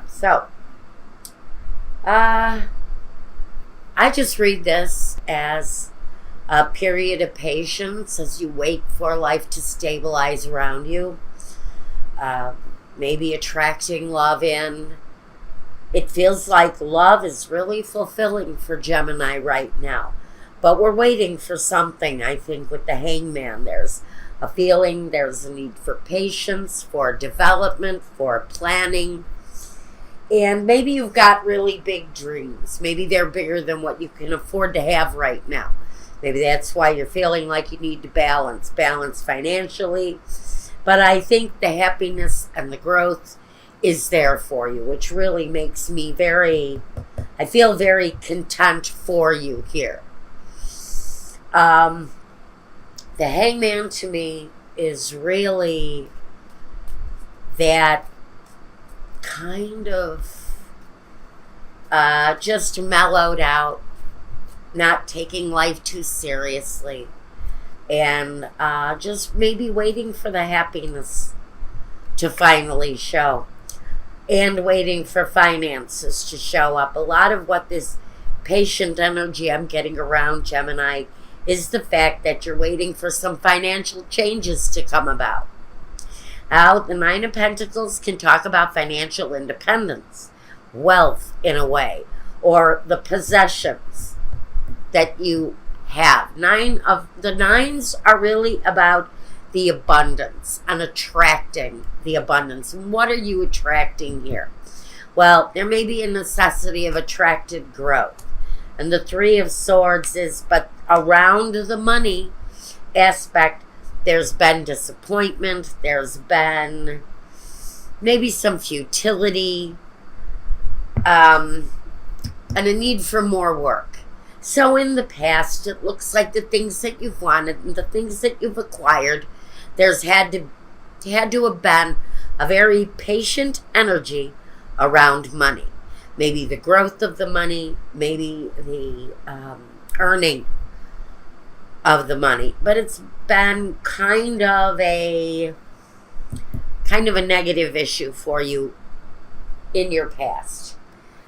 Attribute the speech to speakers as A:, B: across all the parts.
A: So, uh, I just read this as a period of patience as you wait for life to stabilize around you. Uh, Maybe attracting love in. It feels like love is really fulfilling for Gemini right now. But we're waiting for something, I think, with the hangman. There's a feeling, there's a need for patience, for development, for planning. And maybe you've got really big dreams. Maybe they're bigger than what you can afford to have right now. Maybe that's why you're feeling like you need to balance financially. But I think the happiness and the growth is there for you, which really makes me I feel very content for you here. The hangman to me is really that kind of just mellowed out, not taking life too seriously, and just maybe waiting for the happiness to finally show, and waiting for finances to show up. A lot of what this patient energy I'm getting around Gemini is the fact that you're waiting for some financial changes to come about. Now, the Nine of Pentacles can talk about financial independence, wealth in a way, or the possessions that you have. The nines are really about the abundance and attracting the abundance. And what are you attracting here? Well, there may be a necessity of attracted growth. And the Three of Swords is, but around the money aspect, there's been disappointment, there's been maybe some futility, and a need for more work. So in the past, it looks like the things that you've wanted and the things that you've acquired, there's had to have been a very patient energy around money. Maybe the growth of the money, maybe the earning of the money. But it's been kind of a negative issue for you in your past.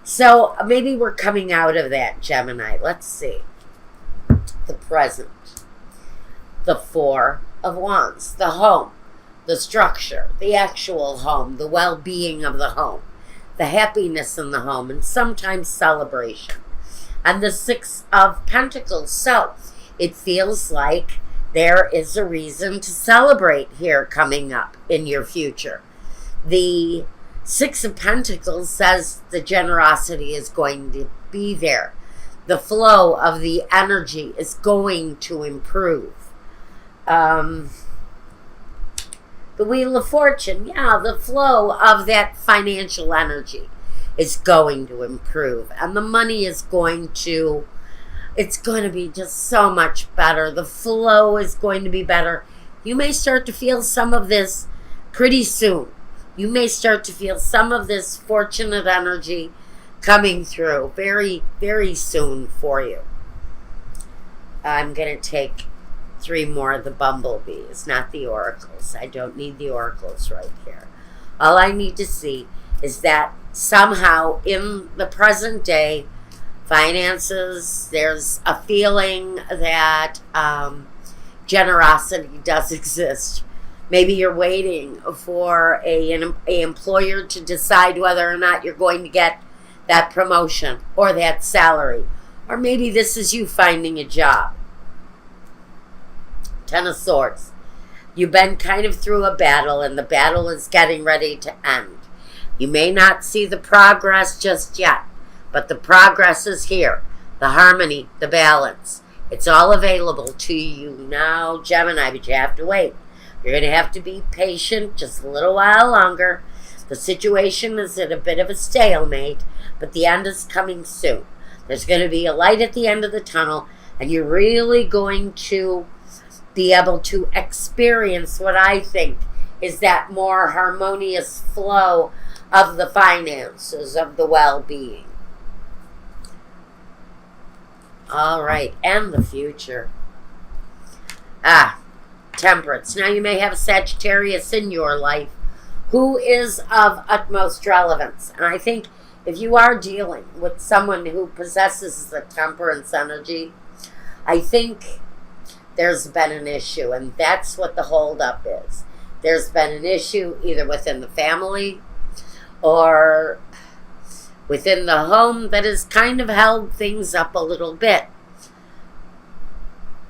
A: So maybe we're coming out of that, Gemini. Let's see. The present. The Four of Wands. The home. The structure. The actual home. The well-being of the home. The happiness in the home. And sometimes celebration. And the Six of Pentacles. So it feels like there is a reason to celebrate here coming up in your future. The Six of Pentacles says the generosity is going to be there. The flow of the energy is going to improve. The Wheel of Fortune, the flow of that financial energy is going to improve. And the money is it's going to be just so much better. The flow is going to be better. You may start to feel some of this pretty soon. You may start to feel some of this fortunate energy coming through very, very soon for you. I'm going to take 3 more of the bumblebees, not the oracles. I don't need the oracles right here. All I need to see is that somehow in the present day, finances, there's a feeling that generosity does exist. Maybe you're waiting for an employer to decide whether or not you're going to get that promotion or that salary. Or maybe this is you finding a job. Ten of Swords. You've been kind of through a battle, and the battle is getting ready to end. You may not see the progress just yet, but the progress is here. The harmony, the balance. It's all available to you now, Gemini, but you have to wait. You're going to have to be patient just a little while longer. The situation is at a bit of a stalemate, but the end is coming soon. There's going to be a light at the end of the tunnel, and you're really going to be able to experience what I think is that more harmonious flow of the finances, of the well-being. All right, and the future. Temperance. Now you may have a Sagittarius in your life, who is of utmost relevance. And I think if you are dealing with someone who possesses the temperance energy, I think there's been an issue, and that's what the holdup is. There's been an issue either within the family or within the home that has kind of held things up a little bit.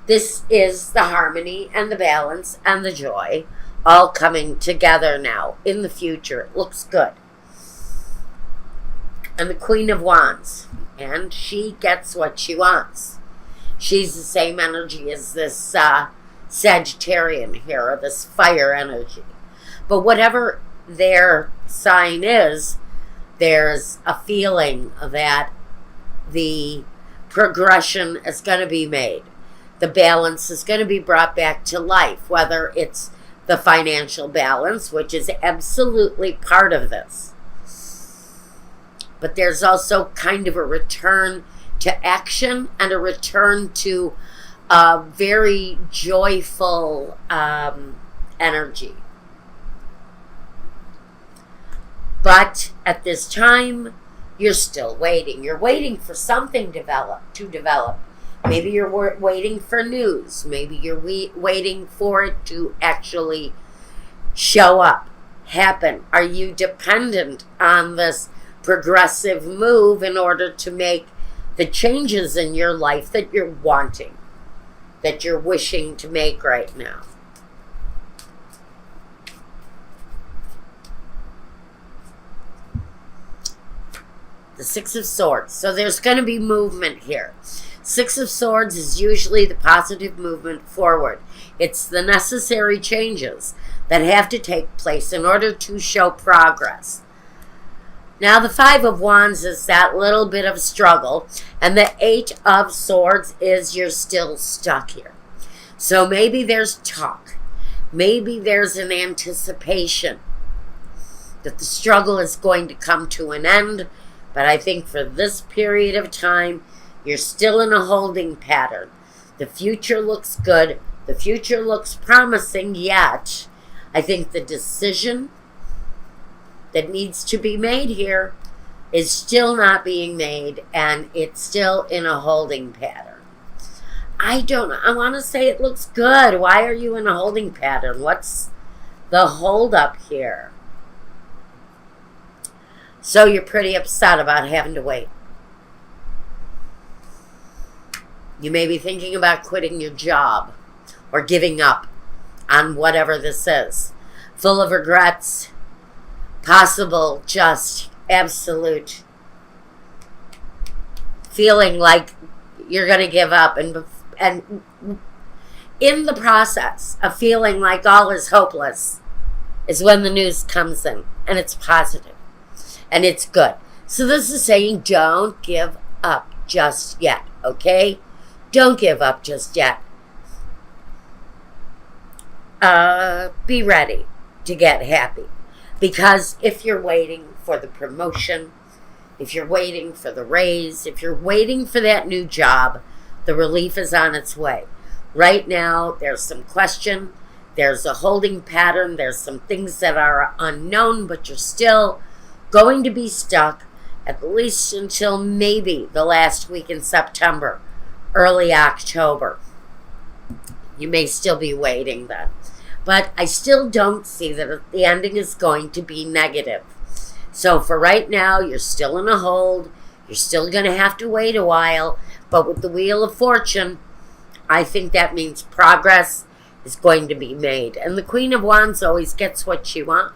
A: This is the harmony and the balance and the joy all coming together now in the future. It looks good. And the Queen of Wands, and she gets what she wants. She's the same energy as this Sagittarian here, or this fire energy. But whatever their sign is, there's a feeling that the progression is going to be made. The balance is going to be brought back to life, whether it's the financial balance, which is absolutely part of this. But there's also kind of a return to action and a return to a very joyful energy. But at this time, you're still waiting. You're waiting for something to develop. Maybe you're waiting for news. Maybe you're waiting for it to actually show up, happen. Are you dependent on this progressive move in order to make the changes in your life that you're wanting, that you're wishing to make right now? The Six of Swords. So there's going to be movement here. Six of Swords is usually the positive movement forward. It's the necessary changes that have to take place in order to show progress. Now the Five of Wands is that little bit of struggle, and the Eight of Swords is you're still stuck here. So maybe there's talk. Maybe there's an anticipation that the struggle is going to come to an end. But I think for this period of time, you're still in a holding pattern. The future looks good. The future looks promising, yet I think the decision that needs to be made here is still not being made, and it's still in a holding pattern. I want to say it looks good. Why are you in a holding pattern? What's the holdup here? So you're pretty upset about having to wait. You may be thinking about quitting your job or giving up on whatever this is. Full of regrets, possible just absolute feeling like you're going to give up, and in the process of feeling like all is hopeless is when the news comes in, and it's positive and it's good. So this is saying don't give up just yet, okay? Don't give up just yet. Be ready to get happy. Because if you're waiting for the promotion, if you're waiting for the raise, if you're waiting for that new job, the relief is on its way. Right now, there's some question. There's a holding pattern. There's some things that are unknown, but you're still going to be stuck at least until maybe the last week in September, early October. You may still be waiting then. But I still don't see that the ending is going to be negative. So for right now, you're still in a hold. You're still going to have to wait a while. But with the Wheel of Fortune, I think that means progress is going to be made. And the Queen of Wands always gets what she wants.